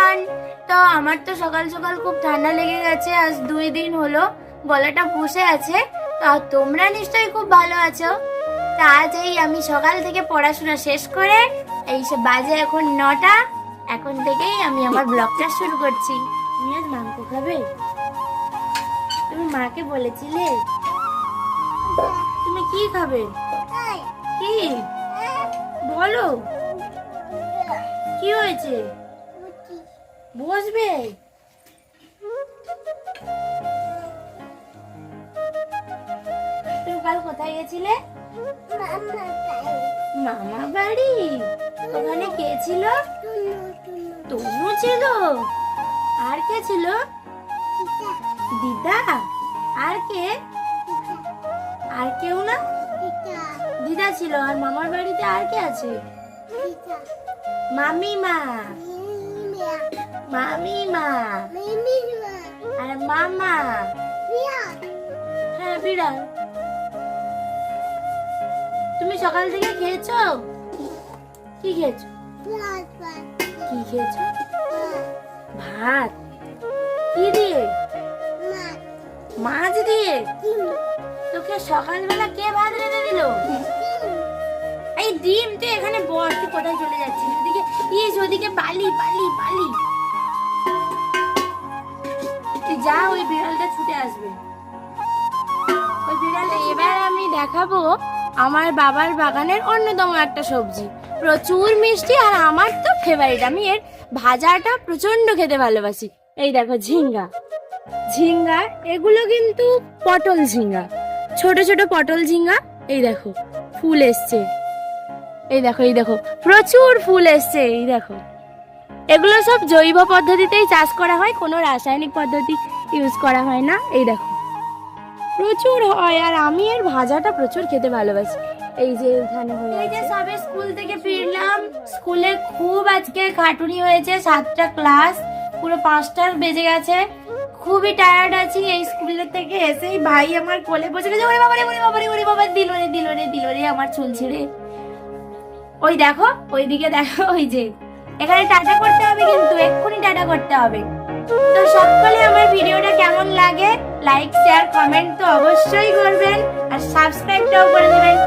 Everyone. তো আমার তো সকাল সকাল খুব ঠান্ডা লেগে গেছে, আজ 2 দিন হলো গলাটা বসে আছে। তো তোমরা নিশ্চয়ই খুব ভালো আছো। তা আজ আমি সকাল থেকে পড়াশোনা শেষ করে বাজে এখন 9টা, এখন থেকেই আমি আমার ব্লগটা শুরু করছি। তুমি আজ মাংস খাবে? তুমি মাকে বলেছিলে? তুমি কি খাবে? কি বলো, কি হয়েছে? বসবে? তুমি কাল কোথায় গেছিলে? মামা বাড়ি। ওখানে কে ছিল? তনু ছিল। আর কে ছিল? দিদা। আর কে? আর কেউ না? দিদা ছিল। আর মামার বাড়িতে আর কে আছে? মামিমা। মামিমা আর মামা। হ্যাঁ, বিড়াল। তুমি সকাল থেকে খেয়েছো? কি খেয়েছো? কি খেয়েছো? ভাত। কি দিয়ে? মাছ দিয়ে। তোকে সকালবেলা কে ভাত রেঁধে দিল? এই ডিম, তুই এখানে বস। তুই কোথায় চলে যাচ্ছিস? ওদিকে ওদিকে বালি বালি বালি। তুই যা, ওই বিড়ালটা ছুটে আসবে। ওই বিড়ালটা। এবার আমি দেখাবো আমার বাবার বাগানের অন্যতম একটা সবজি, প্রচুর মিষ্টি আর আমার তো ফেভারিট। আমি এর ভাজাটা প্রচন্ড খেতে ভালোবাসি। এই দেখো ঝিঙ্গা। ঝিঙ্গা এগুলো কিন্তু পটল ঝিঙ্গা, ছোট ছোট পটল ঝিঙ্গা। এই দেখো ফুল এসছে। এই দেখো প্রচুর ফুল এসছে। এই দেখো, এগুলো সব জৈব পদ্ধতিতেই চাষ করা হয়, কোনো রাসায়নিক পদ্ধতি ইউজ করা হয় না। এই দেখো প্রচুর হয়, আর আমি এর ভাজাটা প্রচুর খেতে ভালোবাসি। এই যে এখানে হয়ে এই যে সবে স্কুল থেকে ফিরলাম। স্কুলে খুব আজকে খাটুনি হয়েছে, 7টা ক্লাস, পুরো 5টা বেজে গেছে। খুবই টায়ার্ড আছি। এই স্কুলের থেকে এসেই ভাই আমার কোলে বসে গেছে। ওরে বাবা রে, ওরে বাবা রে, ওরে বাবা, দিল রে আমার চুল ছেড়ে। ওই দেখো, ওইদিকে দেখো, ওই যে এখানে টাটা করতে হবে, কিন্তু এক্ষুনি টাটা করতে হবে। তো সকলে আমার ভিডিওটা কেমন লাগে লাইক শেয়ার কমেন্ট তো অবশ্যই করবেন, আর সাবস্ক্রাইবটাও করে দেবেন।